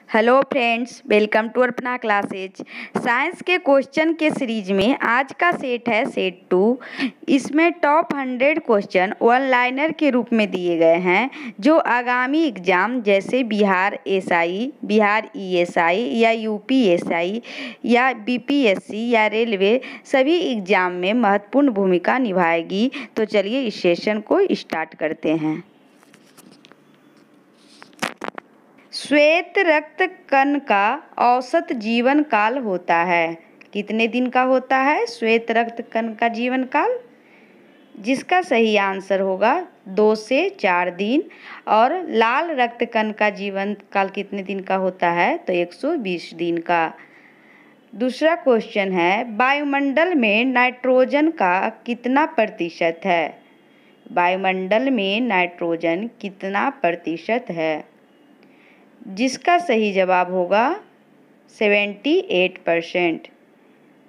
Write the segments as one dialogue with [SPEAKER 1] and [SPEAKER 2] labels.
[SPEAKER 1] Hello friends, welcome to Arpana classes. Science के question के series में आज का सेट है सेट 2। इसमें टॉप 100 क्वेश्चन वन लाइनर के रूप में दिए गए हैं जो आगामी एग्जाम जैसे बिहार एसआई, बिहार ईएसआई या यूपी एसआई या बीपीएससी या रेलवे सभी एग्जाम में महत्वपूर्ण भूमिका निभाएगी। तो चलिए इस सेशन को स्टार्ट करते हैं। श्वेत रक्त कण का औसत जीवन काल होता है। कितने दिन का होता है श्वेत रक्त कण का जीवन काल? जिसका सही आंसर होगा 2 से 4 दिन। और लाल रक्त कण का जीवन काल कितने दिन का होता है? तो 120 दिन का। दूसरा क्वेश्चन है, वायुमंडल में नाइट्रोजन का कितना प्रतिशत है? वायुमंडल में नाइट्रोजन कितना प्रतिशत है? जिसका सही जवाब होगा 78%।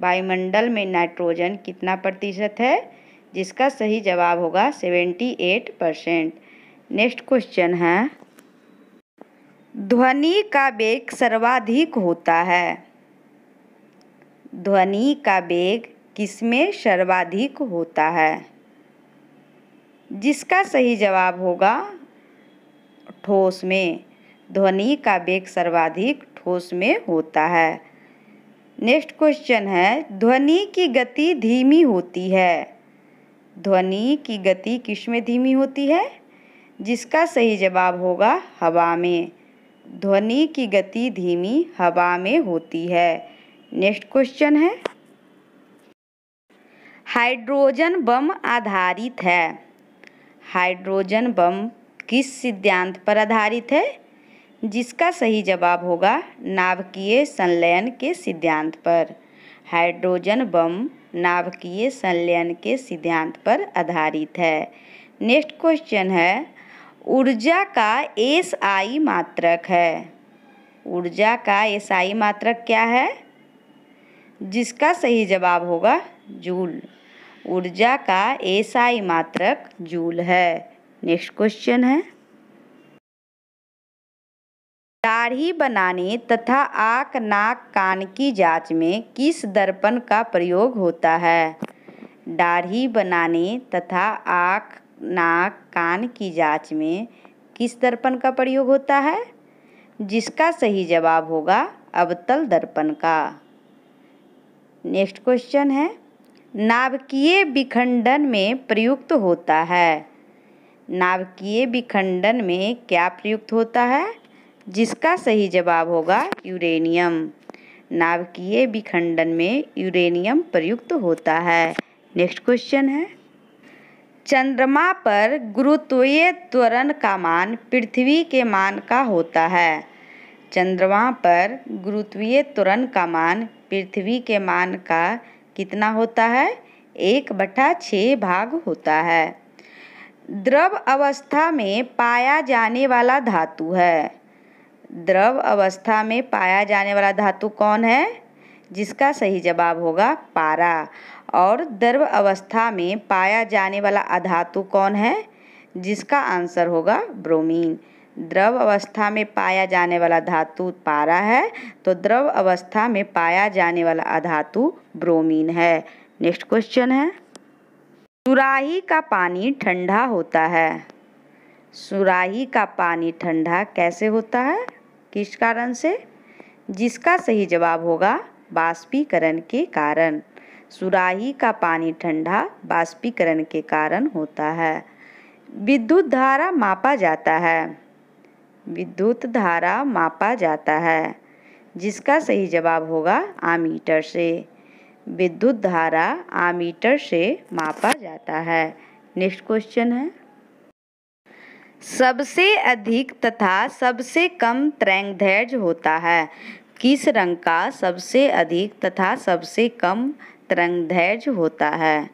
[SPEAKER 1] वायुमंडल में नाइट्रोजन कितना प्रतिशत है? जिसका सही जवाब होगा 78%। नेक्स्ट क्वेश्चन है, ध्वनि का वेग सर्वाधिक होता है। ध्वनि का वेग किसमें सर्वाधिक होता है? जिसका सही जवाब होगा ठोस में। ध्वनि का वेग सर्वाधिक ठोस में होता है। नेक्स्ट क्वेश्चन है, ध्वनि की गति धीमी होती है। ध्वनि की गति किसमें धीमी होती है? जिसका सही जवाब होगा हवा में। ध्वनि की गति धीमी हवा में होती है। नेक्स्ट क्वेश्चन है, हाइड्रोजन बम आधारित है। हाइड्रोजन बम किस सिद्धांत पर आधारित है? जिसका सही जवाब होगा नाभिकीय संलयन के सिद्धांत पर। हाइड्रोजन बम नाभिकीय संलयन के सिद्धांत पर आधारित है। नेक्स्ट क्वेश्चन है, ऊर्जा का एसआई मात्रक है। ऊर्जा का एसआई मात्रक क्या है? जिसका सही जवाब होगा जूल। ऊर्जा का एसआई मात्रक जूल है। नेक्स्ट क्वेश्चन है, दाढ़ी बनाने तथा आँख नाक कान की जांच में किस दर्पण का प्रयोग होता है? दाढ़ी बनाने तथा आँख नाक कान की जांच में किस दर्पण का प्रयोग होता है? जिसका सही जवाब होगा अवतल दर्पण का। नेक्स्ट क्वेश्चन है, नाभिकीय विखंडन में प्रयुक्त होता है। नाभिकीय विखंडन में क्या प्रयुक्त होता है? जिसका सही जवाब होगा यूरेनियम। नाभिकीय विखंडन में यूरेनियम प्रयुक्त होता है। नेक्स्ट क्वेश्चन है, चंद्रमा पर गुरुत्वीय त्वरण का मान पृथ्वी के मान का होता है। चंद्रमा पर गुरुत्वीय त्वरण का मान पृथ्वी के मान का कितना होता है? 1/6 भाग होता है। द्रव अवस्था में पाया जाने वाला धातु है। द्रव अवस्था में पाया जाने वाला धातु कौन है? जिसका सही जवाब होगा पारा। और द्रव अवस्था में पाया जाने वाला अधातु कौन है? जिसका आंसर होगा ब्रोमीन। द्रव अवस्था में पाया जाने वाला धातु पारा है, तो द्रव अवस्था में पाया जाने वाला अधातु ब्रोमीन है। नेक्स्ट क्वेश्चन है, सुराही का पानी ठंडा होता है। सुराही का पानी ठंडा कैसे होता है? किस कारण से? जिसका सही जवाब होगा बाष्पीकरण के कारण। सुराही का पानी ठंडा बाष्पीकरण के कारण होता है। विद्युत धारा मापा जाता है। विद्युत धारा मापा जाता है। जिसका सही जवाब होगा आमीटर से। विद्युत धारा आमीटर से मापा जाता है। नेक्स्ट क्वेश्चन है, सबसे अधिक तथा सबसे कम तरंगदैर्घ्य होता है। किस रंग का सबसे अधिक तथा सबसे कम तरंगदैर्घ्य होता है?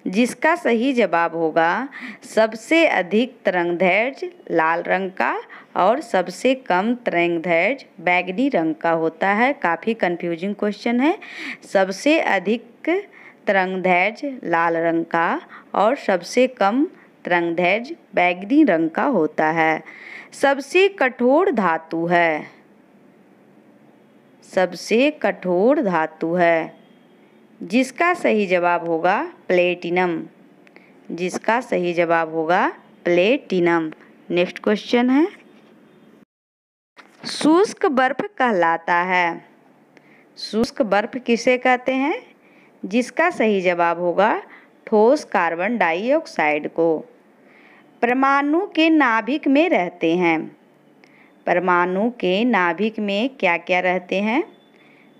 [SPEAKER 1] जिसका सही जवाब होगा सबसे अधिक तरंगदैर्घ्य लाल रंग का और सबसे कम तरंगदैर्घ्य बैंगनी रंग का होता है। काफ़ी कंफ्यूजिंग क्वेश्चन है। सबसे अधिक तरंगदैर्घ्य लाल रंग का और सबसे कम तरंगदैर्घ्य बैंगनी रंग का होता है। सबसे कठोर धातु है। सबसे कठोर धातु है? जिसका सही जवाब होगा प्लेटिनम। जिसका सही जवाब होगा प्लेटिनम। नेक्स्ट क्वेश्चन है, शुष्क बर्फ कहलाता है। शुष्क बर्फ किसे कहते हैं? जिसका सही जवाब होगा ठोस कार्बन डाइऑक्साइड को। परमाणु के नाभिक में रहते हैं। परमाणु के नाभिक में क्या क्या रहते हैं?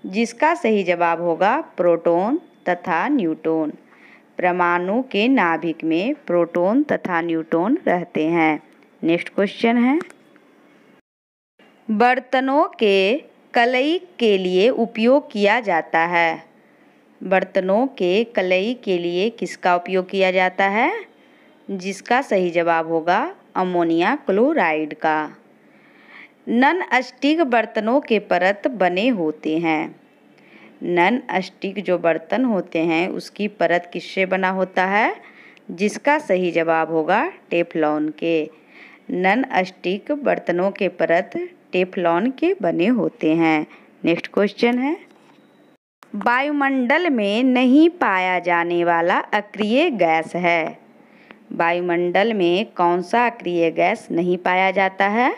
[SPEAKER 1] जिसका सही जवाब होगा प्रोटॉन तथा न्यूट्रॉन। परमाणु के नाभिक में प्रोटॉन तथा न्यूट्रॉन रहते हैं। नेक्स्ट क्वेश्चन है, बर्तनों के कलई के लिए उपयोग किया जाता है। बर्तनों के कलई के लिए किसका उपयोग किया जाता है? जिसका सही जवाब होगा अमोनिया क्लोराइड का। नॉन स्टिक बर्तनों के परत बने होते हैं। नॉन स्टिक जो बर्तन होते हैं उसकी परत किससे बना होता है? जिसका सही जवाब होगा टेफ्लॉन के। नॉन स्टिक बर्तनों के परत टेफ्लॉन के बने होते हैं। नेक्स्ट क्वेश्चन है, वायुमंडल में नहीं पाया जाने वाला अक्रिय गैस है। वायुमंडल में कौन सा अक्रिय गैस नहीं पाया जाता है?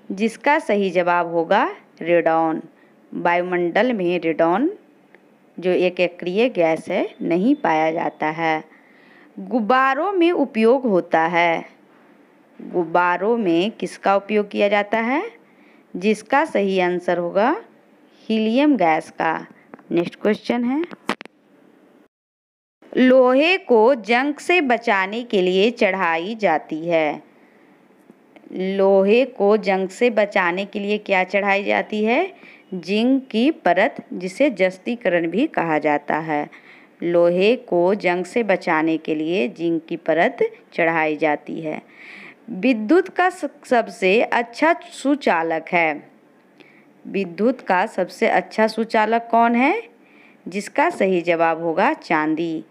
[SPEAKER 1] जिसका सही जवाब होगा रेडॉन। वायुमंडल में रेडॉन जो एक अक्रिय गैस है नहीं पाया जाता है। गुब्बारों में उपयोग होता है। गुब्बारों में किसका उपयोग किया जाता है? जिसका सही आंसर होगा हीलियम गैस का। नेक्स्ट क्वेश्चन है, लोहे को जंग से बचाने के लिए चढ़ाई जाती है। लोहे को जंग से बचाने के लिए क्या चढ़ाई जाती है? जिंक की परत, जिसे जस्तीकरण भी कहा जाता है। लोहे को जंग से बचाने के लिए जिंक की परत चढ़ाई जाती है। विद्युत का सबसे अच्छा सुचालक है। विद्युत का सबसे अच्छा सुचालक कौन है? जिसका सही जवाब होगा चांदी।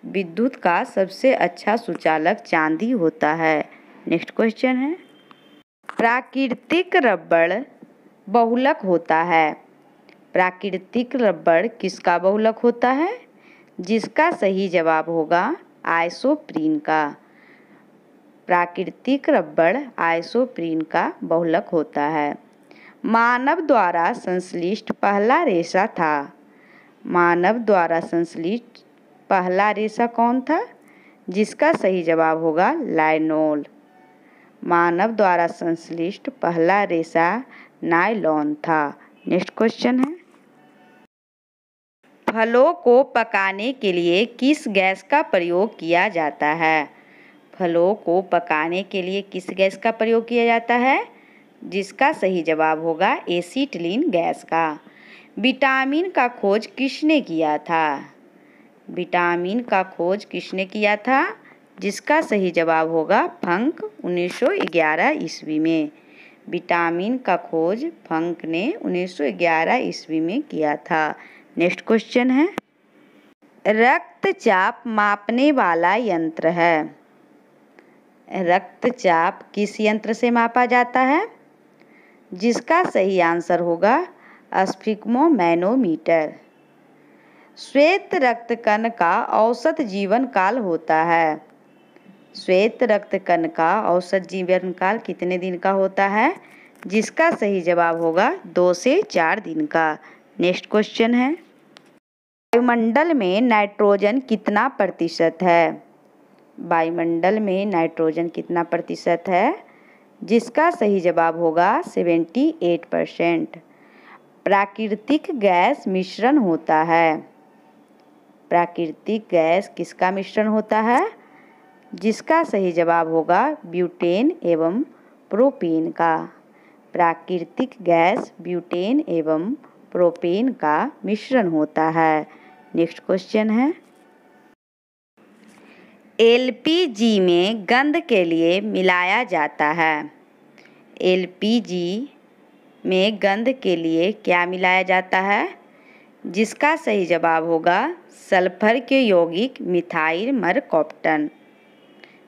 [SPEAKER 1] विद्युत का सबसे अच्छा सुचालक चांदी होता है। नेक्स्ट क्वेश्चन है, प्राकृतिक रबड़ बहुलक होता है। प्राकृतिक रबड़ किसका बहुलक होता है? जिसका सही जवाब होगा आइसोप्रीन का। प्राकृतिक रबड़ आइसोप्रीन का बहुलक होता है। मानव द्वारा संश्लिष्ट पहला रेशा था। मानव द्वारा संश्लिष्ट पहला रेशा कौन था? जिसका सही जवाब होगा लाइनोल। मानव द्वारा संश्लिष्ट पहला रेशा नायलॉन था। नेक्स्ट क्वेश्चन है, फलों को पकाने के लिए किस गैस का प्रयोग किया जाता है? फलों को पकाने के लिए किस गैस का प्रयोग किया जाता है? जिसका सही जवाब होगा एसीटिलीन गैस का। विटामिन का खोज किसने किया था? विटामिन का खोज किसने किया था? जिसका सही जवाब होगा फंक 1911 ईस्वी में। विटामिन का खोज फंक ने 1911 ईस्वी में किया था। नेक्स्ट क्वेश्चन है, रक्तचाप मापने वाला यंत्र है। रक्तचाप किस यंत्र से मापा जाता है? जिसका सही आंसर होगा स्फिग्मोमैनोमीटर। श्वेत रक्त कण का औसत जीवन काल होता है। श्वेत रक्त कण का औसत जीवन काल कितने दिन का होता है? जिसका सही जवाब होगा 2 से 4 दिन का। नेक्स्ट क्वेश्चन है, वायुमंडल में नाइट्रोजन कितना प्रतिशत है? वायुमंडल में नाइट्रोजन कितना प्रतिशत है? जिसका सही जवाब होगा 78%। प्राकृतिक गैस मिश्रण होता है। प्राकृतिक गैस किसका मिश्रण होता है? जिसका सही जवाब होगा ब्यूटेन एवं प्रोपेन का। प्राकृतिक गैस ब्यूटेन एवं प्रोपेन का मिश्रण होता है। नेक्स्ट क्वेश्चन है, एलपीजी में गंध के लिए मिलाया जाता है। एलपीजी में गंध के लिए क्या मिलाया जाता है? जिसका सही जवाब होगा सल्फर के यौगिक मिथाइल मरकॉप्टन।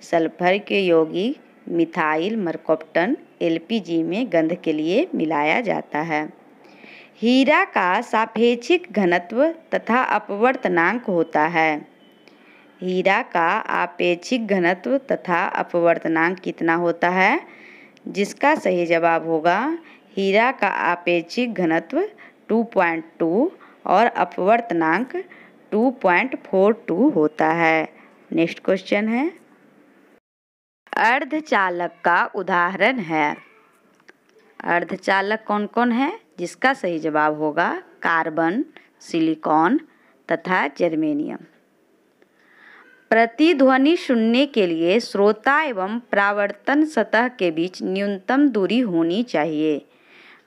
[SPEAKER 1] सल्फर के यौगिक मिथाइल मरकॉप्टन एलपीजी में गंध के लिए मिलाया जाता है। हीरा का सापेक्षिक घनत्व तथा अपवर्तनांक होता है। हीरा का आपेक्षिक घनत्व तथा अपवर्तनांक कितना होता है? जिसका सही जवाब होगा हीरा का आपेक्षिक घनत्व 2.2 और अपवर्तनांक 2.42 होता है। नेक्स्ट क्वेश्चन है, अर्धचालक का उदाहरण है। अर्धचालक कौन कौन है? जिसका सही जवाब होगा कार्बन, सिलिकॉन तथा जर्मेनियम। प्रतिध्वनि सुनने के लिए श्रोता एवं परावर्तन सतह के बीच न्यूनतम दूरी होनी चाहिए।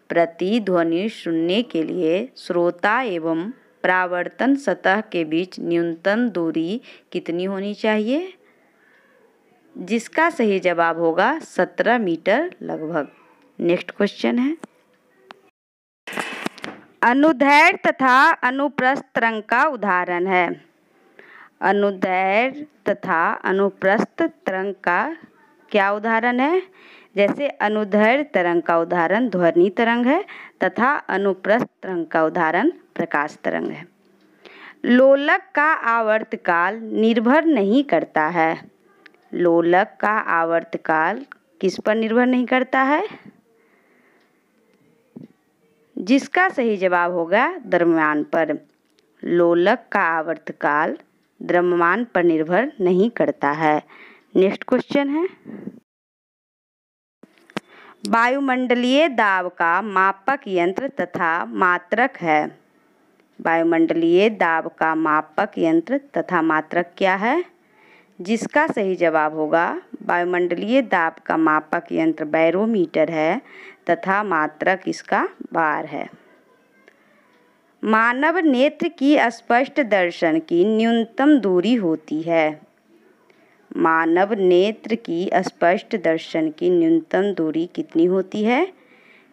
[SPEAKER 1] प्रतिध्वनि सुनने के लिए श्रोता एवं परावर्तन सतह के बीच न्यूनतम दूरी कितनी होनी चाहिए? जिसका सही जवाब होगा 17 मीटर लगभग। नेक्स्ट क्वेश्चन है, अनुदैर्घ्य तथा अनुप्रस्थ तरंग का उदाहरण है। अनुदैर्घ्य तथा अनुप्रस्थ तरंग का क्या उदाहरण है? जैसे अनुदैर्घ्य तरंग का उदाहरण ध्वनि तरंग है तथा अनुप्रस्थ तरंग का उदाहरण प्रकाश तरंग है। लोलक का आवर्तकाल निर्भर नहीं करता है। लोलक का आवर्तकाल किस पर निर्भर नहीं करता है? जिसका सही जवाब होगा द्रव्यमान पर। लोलक का आवर्तकाल द्रव्यमान पर निर्भर नहीं करता है। नेक्स्ट क्वेश्चन है, वायुमंडलीय दाब का मापक यंत्र तथा मात्रक है। वायुमंडलीय दाब का मापक यंत्र तथा मात्रक क्या है? जिसका सही जवाब होगा वायुमंडलीय दाब का मापक यंत्र बैरोमीटर है तथा मात्रक इसका बार है। मानव नेत्र की स्पष्ट दर्शन की न्यूनतम दूरी होती है। मानव नेत्र की स्पष्ट दर्शन की न्यूनतम दूरी कितनी होती है?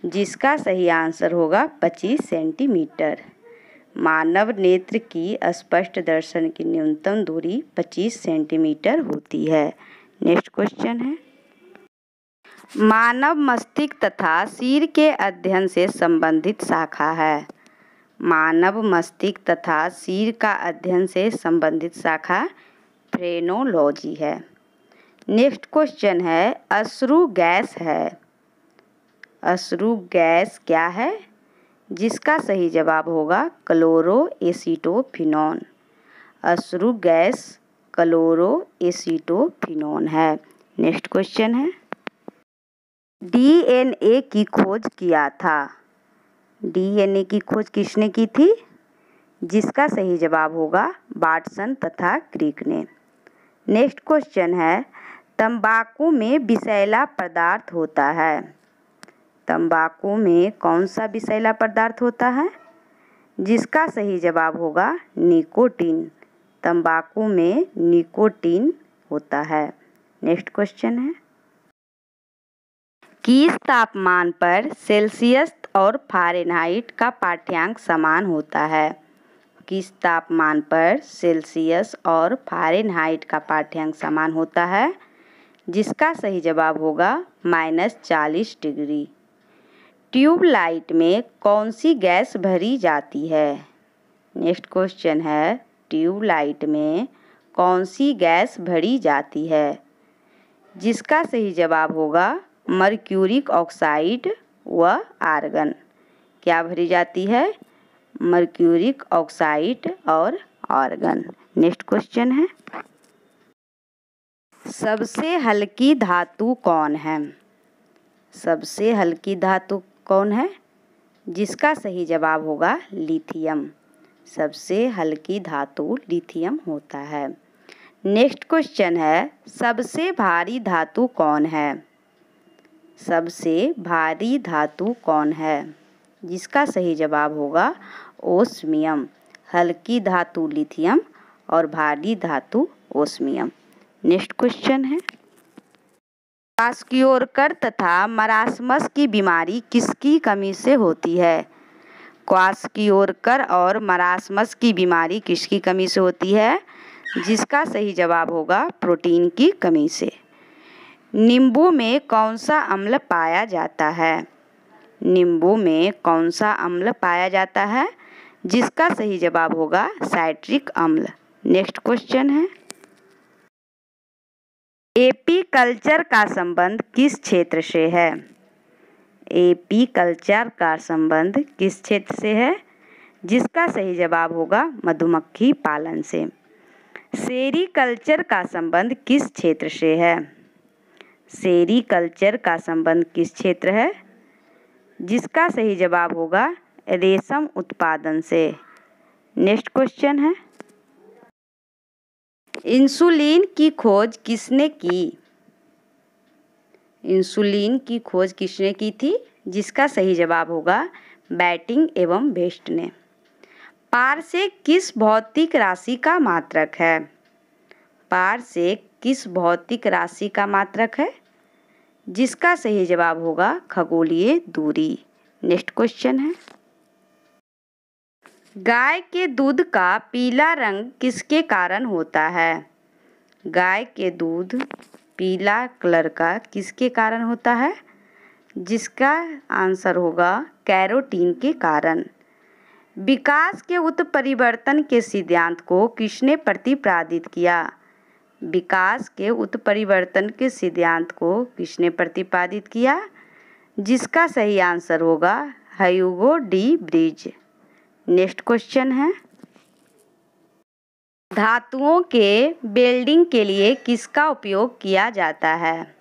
[SPEAKER 1] जिसका सही आंसर होगा 25 सेंटीमीटर। मानव नेत्र की स्पष्ट दर्शन की न्यूनतम दूरी 25 सेंटीमीटर होती है। नेक्स्ट क्वेश्चन है, मानव मस्तिष्क तथा सिर के अध्ययन से संबंधित शाखा है। मानव मस्तिष्क तथा सिर का अध्ययन से संबंधित शाखा फ्रेनोलॉजी है। नेक्स्ट क्वेश्चन है, अश्रु गैस है। अश्रु गैस क्या है? जिसका सही जवाब होगा क्लोरोएसिटोफिनॉन। अश्रु गैस क्लोरोएसिटोफिनॉन है। नेक्स्ट क्वेश्चन है, डीएनए की खोज किया था। डीएनए की खोज किसने की थी? जिसका सही जवाब होगा वाटसन तथा क्रिक ने। नेक्स्ट क्वेश्चन है, तंबाकू में विषैला पदार्थ होता है। तंबाकू में कौन सा विषैला पदार्थ होता है? जिसका सही जवाब होगा निकोटीन। तंबाकू में निकोटीन होता है। नेक्स्ट क्वेश्चन है, किस तापमान पर सेल्सियस और फ़ारेनहाइट का पाठ्यांक समान होता है? किस तापमान पर सेल्सियस और फ़ारेनहाइट का पाठ्यांक समान होता है? जिसका सही जवाब होगा -40 डिग्री। ट्यूबलाइट में कौन सी गैस भरी जाती है? नेक्स्ट क्वेश्चन है, ट्यूबलाइट में कौन सी गैस भरी जाती है? जिसका सही जवाब होगा मर्क्यूरिक ऑक्साइड व आर्गन। क्या भरी जाती है? मर्क्यूरिक ऑक्साइड और आर्गन। नेक्स्ट क्वेश्चन है, सबसे हल्की धातु कौन है? सबसे हल्की धातु कौन है? जिसका सही जवाब होगा लिथियम। सबसे हल्की धातु लिथियम होता है। नेक्स्ट क्वेश्चन है, सबसे भारी धातु कौन है? सबसे भारी धातु कौन है? जिसका सही जवाब होगा ओस्मियम। हल्की धातु लिथियम और भारी धातु ओस्मियम। नेक्स्ट क्वेश्चन है, क्वाशकियोरकर तथा मरासमस की बीमारी किसकी कमी से होती है? क्वाशकियोरकर और मरासमस की बीमारी किसकी कमी से होती है? जिसका सही जवाब होगा प्रोटीन की कमी से। नींबू में कौन सा अम्ल पाया जाता है? नींबू में कौन सा अम्ल पाया जाता है? जिसका सही जवाब होगा साइट्रिक अम्ल। नेक्स्ट क्वेश्चन है, एपीकल्चर का संबंध किस क्षेत्र से है? एपीकल्चर का संबंध किस क्षेत्र से है? जिसका सही जवाब होगा मधुमक्खी पालन से। सेरीकल्चर का संबंध किस क्षेत्र से है? सेरीकल्चर का संबंध किस क्षेत्र है? जिसका सही जवाब होगा रेशम उत्पादन से। नेक्स्ट क्वेश्चन है, इंसुलिन की खोज किसने की? इंसुलिन की खोज किसने की थी? जिसका सही जवाब होगा बैटिंग एवं बेस्ट ने। पारसेक किस भौतिक राशि का मात्रक है? पारसेक किस भौतिक राशि का मात्रक है? जिसका सही जवाब होगा खगोलीय दूरी। नेक्स्ट क्वेश्चन है, गाय के दूध का पीला रंग किसके कारण होता है? गाय के दूध पीला कलर का किसके कारण होता है? जिसका आंसर होगा कैरोटीन के कारण। विकास के उत्परिवर्तन के सिद्धांत को किसने प्रतिपादित किया? विकास के उत्परिवर्तन के सिद्धांत को किसने प्रतिपादित किया? जिसका सही आंसर होगा Hugo de bridge. Next question है, धातुओं के वेल्डिंग के लिए किसका उपयोग किया जाता है?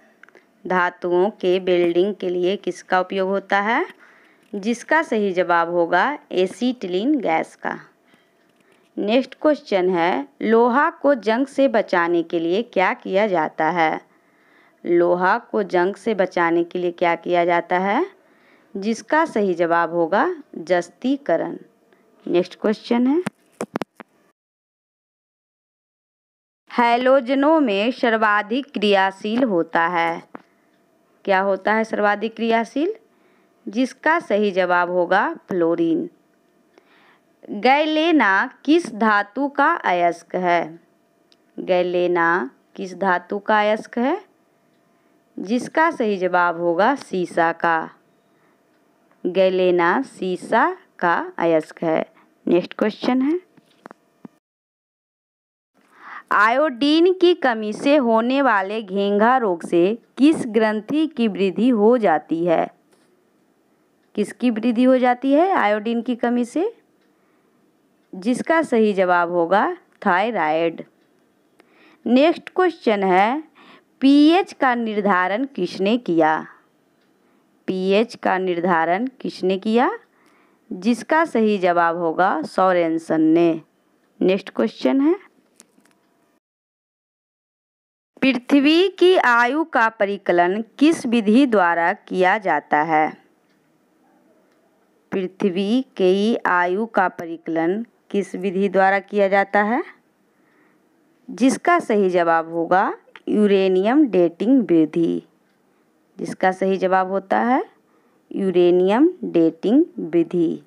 [SPEAKER 1] धातुओं के वेल्डिंग के लिए किसका उपयोग होता है? जिसका सही जवाब होगा एसीटिलीन गैस का। नेक्स्ट क्वेश्चन है, लोहा को जंग से बचाने के लिए क्या किया जाता है? लोहा को जंग से बचाने के लिए क्या किया जाता है? जिसका सही जवाब होगा जस्तीकरण। नेक्स्ट क्वेश्चन है, हैलोजनों में सर्वाधिक क्रियाशील होता है? क्या होता है सर्वाधिक क्रियाशील? जिसका सही जवाब होगा फ्लोरीन। गैलेना किस धातु का अयस्क है? गैलेना किस धातु का अयस्क है? जिसका सही जवाब होगा सीसा का। गैलेना सीसा का अयस्क है। नेक्स्ट क्वेश्चन है, आयोडीन की कमी से होने वाले घेंघा रोग से किस ग्रंथि की वृद्धि हो जाती है? किसकी वृद्धि हो जाती है आयोडीन की कमी से? जिसका सही जवाब होगा थायराइड। नेक्स्ट क्वेश्चन है, पीएच का निर्धारण किसने किया? पीएच का निर्धारण किसने किया? जिसका सही जवाब होगा सोरेनसन ने। नेक्स्ट क्वेश्चन है, पृथ्वी की आयु का परिकलन किस विधि द्वारा किया जाता है? पृथ्वी की आयु का परिकलन किस विधि द्वारा किया जाता है? जिसका सही जवाब होगा यूरेनियम डेटिंग विधि। जिसका सही जवाब होता है यूरेनियम डेटिंग विधि।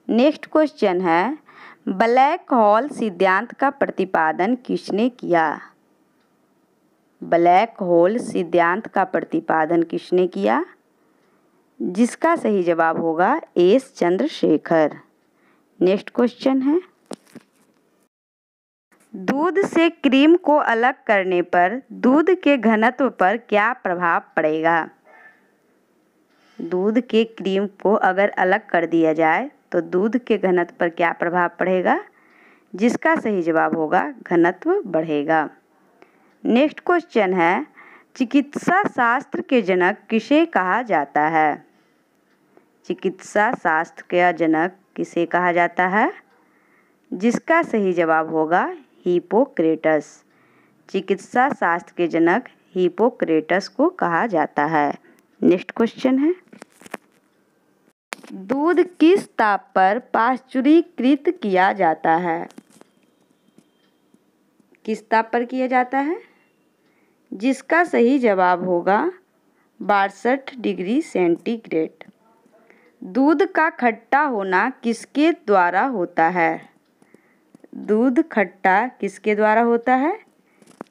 [SPEAKER 1] नेक्स्ट क्वेश्चन है, ब्लैक होल सिद्धांत का प्रतिपादन किसने किया? ब्लैक होल सिद्धांत का प्रतिपादन किसने किया? जिसका सही जवाब होगा एस चंद्रशेखर। नेक्स्ट क्वेश्चन है, दूध से क्रीम को अलग करने पर दूध के घनत्व पर क्या प्रभाव पड़ेगा? दूध के क्रीम को अगर अलग कर दिया जाए तो दूध के घनत्व पर क्या प्रभाव पड़ेगा? जिसका सही जवाब होगा घनत्व बढ़ेगा। नेक्स्ट क्वेश्चन है, चिकित्सा शास्त्र के जनक किसे कहा जाता है? चिकित्सा शास्त्र का जनक किसे कहा जाता है? जिसका सही जवाब होगा हिप्पोक्रेटस। चिकित्सा शास्त्र के जनक हिप्पोक्रेटस को कहा जाता है। नेक्स्ट क्वेश्चन है, दूध किस ताप पर पाश्चुरीकृत किया जाता है? किस ताप पर किया जाता है? जिसका सही जवाब होगा 62 डिग्री सेंटीग्रेड। दूध का खट्टा होना किसके द्वारा होता है? दूध खट्टा किसके द्वारा होता है?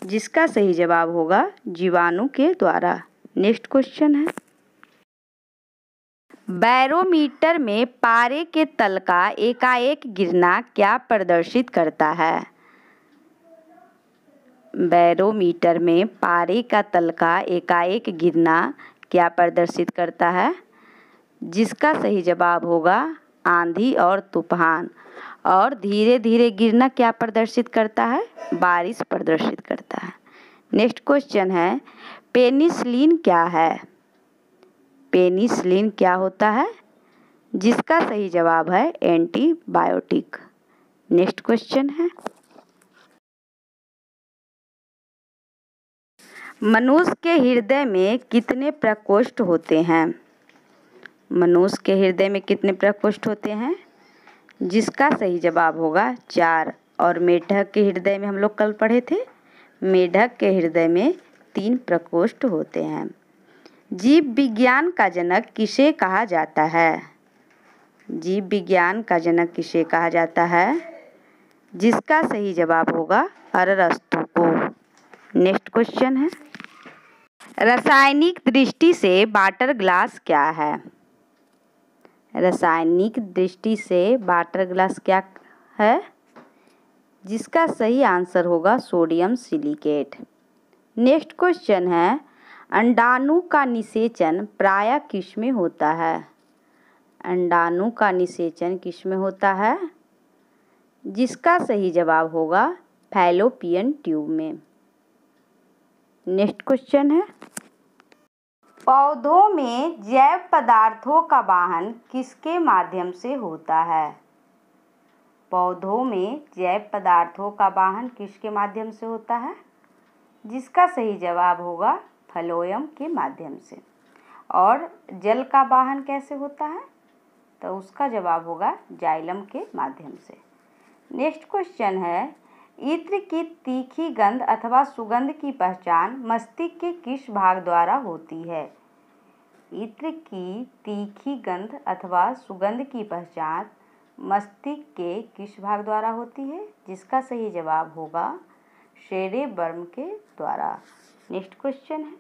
[SPEAKER 1] जिसका सही जवाब होगा जीवाणु के द्वारा। नेक्स्ट क्वेश्चन है, बैरोमीटर में पारे के तल का एकाएक गिरना क्या प्रदर्शित करता है? बैरोमीटर में पारे का तल का एकाएक गिरना क्या प्रदर्शित करता है? जिसका सही जवाब होगा आंधी और तूफान। और धीरे धीरे गिरना क्या प्रदर्शित करता है? बारिश प्रदर्शित करता है। नेक्स्ट क्वेश्चन है, पेनिसिलिन क्या है? पेनिसिलिन क्या होता है? जिसका सही जवाब है एंटीबायोटिक। नेक्स्ट क्वेश्चन है, मनुष्य के हृदय में कितने प्रकोष्ठ होते हैं? मनुष्य के हृदय में कितने प्रकोष्ठ होते हैं? जिसका सही जवाब होगा 4। और मेढक के हृदय में हम लोग कल पढ़े थे, मेढक के हृदय में 3 प्रकोष्ठ होते हैं। जीव विज्ञान का जनक किसे कहा जाता है? जीव विज्ञान का जनक किसे कहा जाता है? जिसका सही जवाब होगा अरस्तु को। नेक्स्ट क्वेश्चन है, रासायनिक दृष्टि से वाटर ग्लास क्या है? रासायनिक दृष्टि से वाटर ग्लास क्या है? जिसका सही आंसर होगा सोडियम सिलिकेट। नेक्स्ट क्वेश्चन है, अंडाणु का निषेचन प्रायः किसमें होता है? अंडाणु का निषेचन किसमें होता है? जिसका सही जवाब होगा फैलोपियन ट्यूब में। नेक्स्ट क्वेश्चन है, पौधों में जैव पदार्थों का वाहन किसके माध्यम से होता है? पौधों में जैव पदार्थों का वाहन किसके माध्यम से होता है? जिसका सही जवाब होगा फ्लोएम के माध्यम से। और जल का वाहन कैसे होता है? तो उसका जवाब होगा जाइलम के माध्यम से। नेक्स्ट क्वेश्चन है, इत्र की तीखी गंध अथवा सुगंध की पहचान मस्तिष्क के किस भाग द्वारा होती है? इत्र की तीखी गंध अथवा सुगंध की पहचान मस्तिष्क के किस भाग द्वारा होती है? जिसका सही जवाब होगा सेरेब्रम के द्वारा। नेक्स्ट क्वेश्चन है,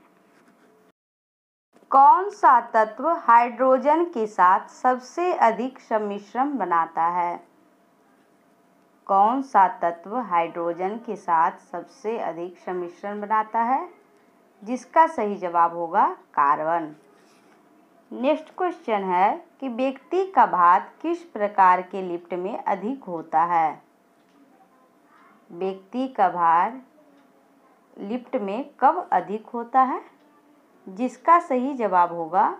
[SPEAKER 1] कौन सा तत्व हाइड्रोजन के साथ सबसे अधिक सम्मिश्रण बनाता है? कौन सा तत्व हाइड्रोजन के साथ सबसे अधिक सम्मिश्रण बनाता है? जिसका सही जवाब होगा कार्बन। नेक्स्ट क्वेश्चन है कि व्यक्ति का भार किस प्रकार के लिफ्ट में अधिक होता है? व्यक्ति का भार लिफ्ट में कब अधिक होता है? जिसका सही जवाब होगा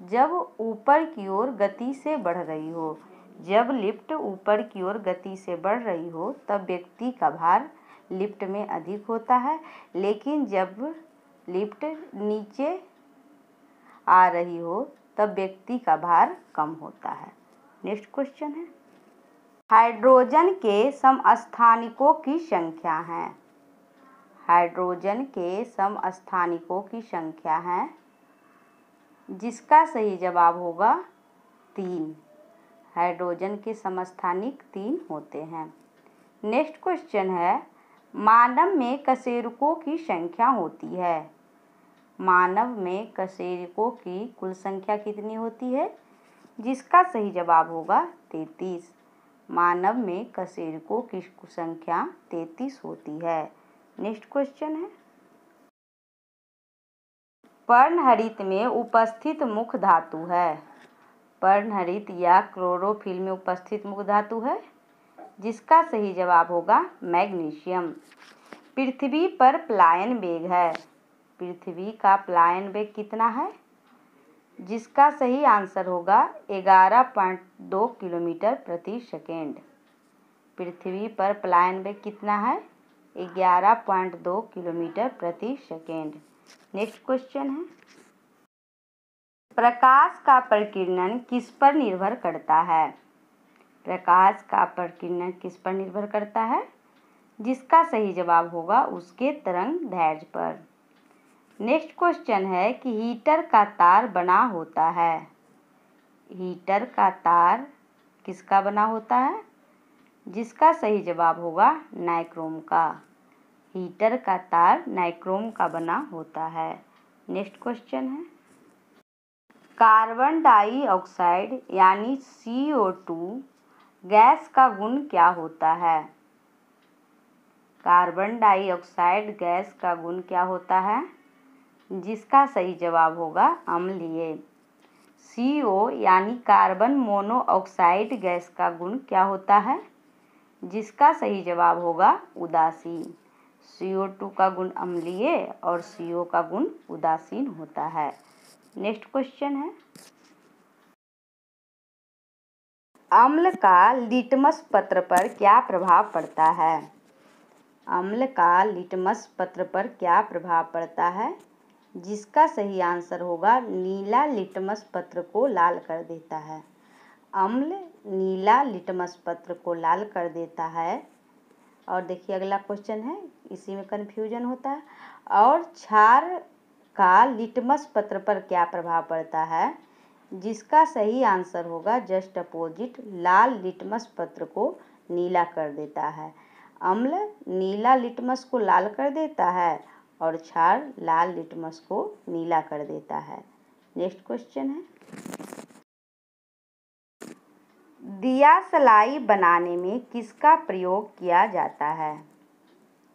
[SPEAKER 1] जब ऊपर की ओर गति से बढ़ रही हो। जब लिफ्ट ऊपर की ओर गति से बढ़ रही हो तब व्यक्ति का भार लिफ्ट में अधिक होता है, लेकिन जब लिफ्ट नीचे आ रही हो तब व्यक्ति का भार कम होता है। नेक्स्ट क्वेश्चन है, हाइड्रोजन के समस्थानिकों की संख्या है? हाइड्रोजन के समस्थानिकों की संख्या है। जिसका सही जवाब होगा 3। हाइड्रोजन के समस्थानिक 3 होते हैं। नेक्स्ट क्वेश्चन है, मानव में कशेरुकों की संख्या होती है? मानव में कशेरुकों की कुल संख्या कितनी होती है? जिसका सही जवाब होगा 33। मानव में कशेरुकों की संख्या 33 होती है। नेक्स्ट क्वेश्चन है, पर्णहरित में उपस्थित मुख्य धातु है? पर्णहरित या क्लोरोफिल में उपस्थित मुख्य धातु है। जिसका सही जवाब होगा मैग्नीशियम। पृथ्वी पर पलायन वेग है। पृथ्वी का पलायन वेग कितना है? जिसका सही आंसर होगा 11.2 किलोमीटर प्रति सेकेंड। पृथ्वी पर पलायन वेग कितना है? 11.2 किलोमीटर प्रति सेकेंड। नेक्स्ट क्वेश्चन है, प्रकाश का प्रकीर्णन किस पर निर्भर करता है? प्रकाश का प्रकीर्णन किस पर निर्भर करता है? जिसका सही जवाब होगा उसके तरंग दैर्ध्य पर। नेक्स्ट क्वेश्चन है कि हीटर का तार बना होता है। हीटर का तार किसका बना होता है? जिसका सही जवाब होगा नाइक्रोम का। हीटर का तार नाइक्रोम का बना होता है। नेक्स्ट क्वेश्चन है, कार्बन डाइऑक्साइड यानी CO2 गैस का गुण क्या होता है? कार्बन डाइऑक्साइड गैस का गुण क्या होता है? जिसका सही जवाब होगा अम्लीय। CO यानी कार्बन मोनोऑक्साइड गैस का गुण क्या होता है? जिसका सही जवाब होगा उदासीन। CO2 का गुण अम्लीय और CO का गुण उदासीन होता है। नेक्स्ट क्वेश्चन है, अम्ल का लिटमस पत्र पर क्या प्रभाव पड़ता है? अम्ल का लिटमस पत्र पर क्या प्रभाव पड़ता है? जिसका सही आंसर होगा नीला लिटमस पत्र को लाल कर देता है। अम्ल नीला लिटमस पत्र को लाल कर देता है। और देखिए अगला क्वेश्चन है, इसी में कन्फ्यूजन होता है। और क्षार का लिटमस पत्र पर क्या प्रभाव पड़ता है? जिसका सही आंसर होगा जस्ट अपोजिट, लाल लिटमस पत्र को नीला कर देता है। अम्ल नीला लिटमस को लाल कर देता है और क्षार लाल लिटमस को नीला कर देता है। नेक्स्ट क्वेश्चन है, दिया सलाई बनाने में किसका प्रयोग किया जाता है?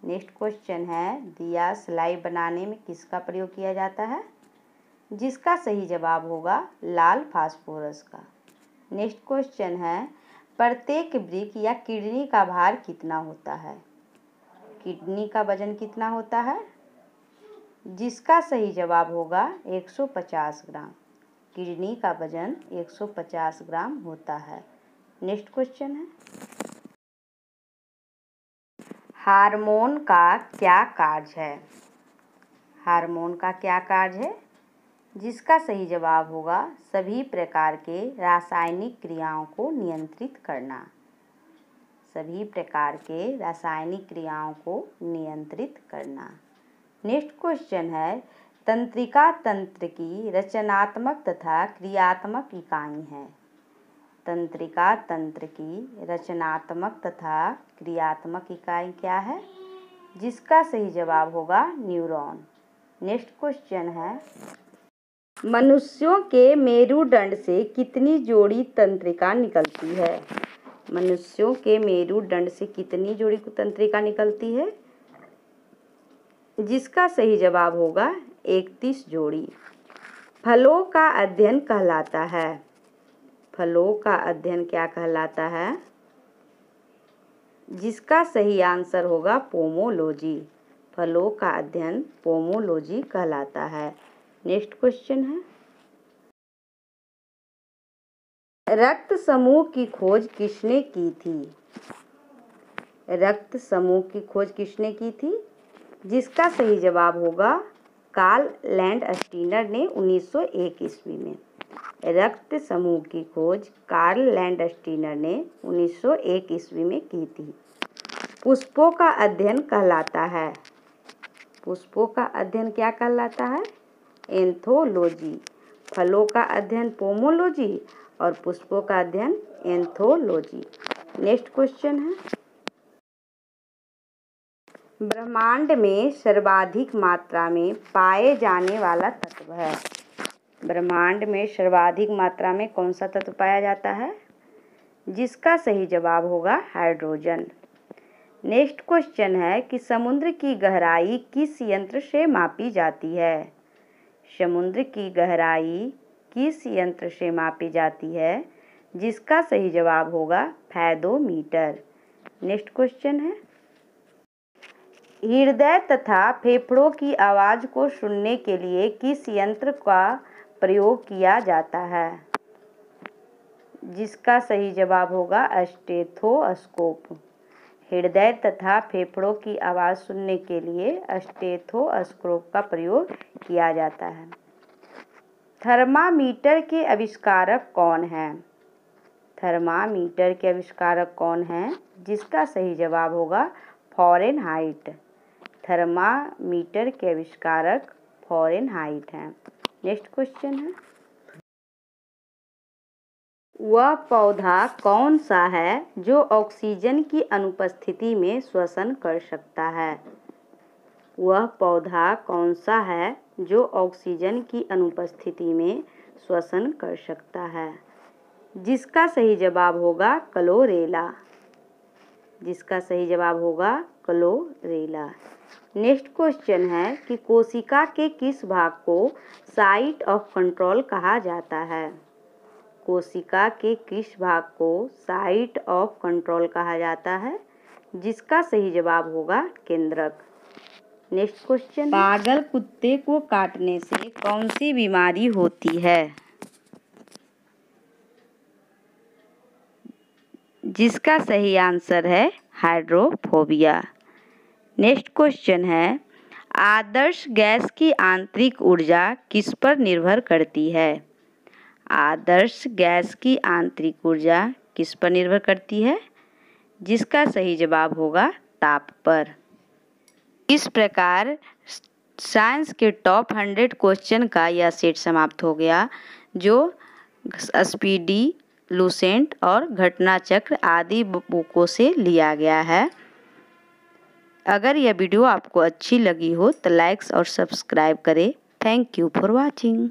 [SPEAKER 1] नेक्स्ट क्वेश्चन है, दिया सलाई बनाने में किसका प्रयोग किया जाता है? जिसका सही जवाब होगा लाल फास्फोरस का। नेक्स्ट क्वेश्चन है, प्रत्येक वृक्क या किडनी का भार कितना होता है? किडनी का वजन कितना होता है? जिसका सही जवाब होगा 150 ग्राम। किडनी का वजन 150 ग्राम होता है। नेक्स्ट क्वेश्चन है, हार्मोन का क्या कार्य है? हार्मोन का क्या कार्य है? जिसका सही जवाब होगा सभी प्रकार के रासायनिक क्रियाओं को नियंत्रित करना। सभी प्रकार के रासायनिक क्रियाओं को नियंत्रित करना। नेक्स्ट क्वेश्चन है, तंत्रिका तंत्र की रचनात्मक तथा क्रियात्मक इकाई है। तंत्रिका तंत्र की रचनात्मक तथा क्रियात्मक इकाई क्या है? जिसका सही जवाब होगा न्यूरॉन। नेक्स्ट क्वेश्चन है, मनुष्यों के मेरुदंड से कितनी जोड़ी तंत्रिका निकलती है? मनुष्यों के मेरुदंड से कितनी जोड़ी तंत्रिका निकलती है? जिसका सही जवाब होगा 31 जोड़ी। फलों का अध्ययन कहलाता है। फलों का अध्ययन क्या कहलाता है? जिसका सही आंसर होगा पोमोलॉजी। फलों का अध्ययन पोमोलॉजी कहलाता है। नेक्स्ट क्वेश्चन है, रक्त समूह की खोज किसने की थी? रक्त समूह की खोज किसने की थी? जिसका सही जवाब होगा कार्ल लैंडस्टीनर ने 1901 ईस्वी में। रक्त समूह की खोज कार्ल लैंडस्टीनर ने 1901 ईस्वी में की थी। पुष्पों का अध्ययन कहलाता है। पुष्पों का अध्ययन क्या कहलाता है? एंथोलॉजी। फलों का अध्ययन पोमोलॉजी और पुष्पों का अध्ययन एंथोलॉजी। नेक्स्ट क्वेश्चन है, ब्रह्मांड में सर्वाधिक मात्रा में पाए जाने वाला तत्व है। ब्रह्मांड में सर्वाधिक मात्रा में कौन सा तत्व पाया जाता है? जिसका सही जवाब होगा हाइड्रोजन। नेक्स्ट क्वेश्चन है कि समुद्र की गहराई किस यंत्र से मापी जाती है? समुद्र की गहराई किस यंत्र से मापी जाती है? जिसका सही जवाब होगा फैदोमीटर। नेक्स्ट क्वेश्चन है, हृदय तथा फेफड़ों की आवाज़ को सुनने के लिए किस यंत्र का प्रयोग किया जाता है? जिसका सही जवाब होगा स्टेथोस्कोप। हृदय तथा फेफड़ों की आवाज़ सुनने के लिए स्टेथोस्कोप का प्रयोग किया जाता है। थर्मामीटर के आविष्कारक कौन हैं? थर्मामीटर के आविष्कारक कौन हैं? जिसका सही जवाब होगा फ़ारेनहाइट। थर्मामीटर के आविष्कारक फ़ारेनहाइट हैं। नेक्स्ट क्वेश्चन है, वह पौधा कौन सा है जो ऑक्सीजन की अनुपस्थिति में श्वसन कर सकता है? वह पौधा कौन सा है जो ऑक्सीजन की अनुपस्थिति में श्वसन कर सकता है। जिसका सही जवाब होगा क्लोरेला। जिसका सही जवाब होगा क्लोरेला। नेक्स्ट क्वेश्चन है कि कोशिका के किस भाग को साइट ऑफ कंट्रोल कहा जाता है। कोशिका के किस भाग को साइट ऑफ कंट्रोल कहा जाता है। जिसका सही जवाब होगा केंद्रक। नेक्स्ट क्वेश्चन, पागल कुत्ते को काटने से कौन सी बीमारी होती है। जिसका सही आंसर है हाइड्रोफोबिया। नेक्स्ट क्वेश्चन है, आदर्श गैस की आंतरिक ऊर्जा किस पर निर्भर करती है। आदर्श गैस की आंतरिक ऊर्जा किस पर निर्भर करती है। जिसका सही जवाब होगा ताप पर। इस प्रकार साइंस के टॉप 100 क्वेश्चन का यह सेट समाप्त हो गया, जो स्पीडी, लूसेंट और घटना चक्र आदि बुकों से लिया गया है। अगर यह वीडियो आपको अच्छी लगी हो तो लाइक्स और सब्सक्राइब करें। Thank you for watching.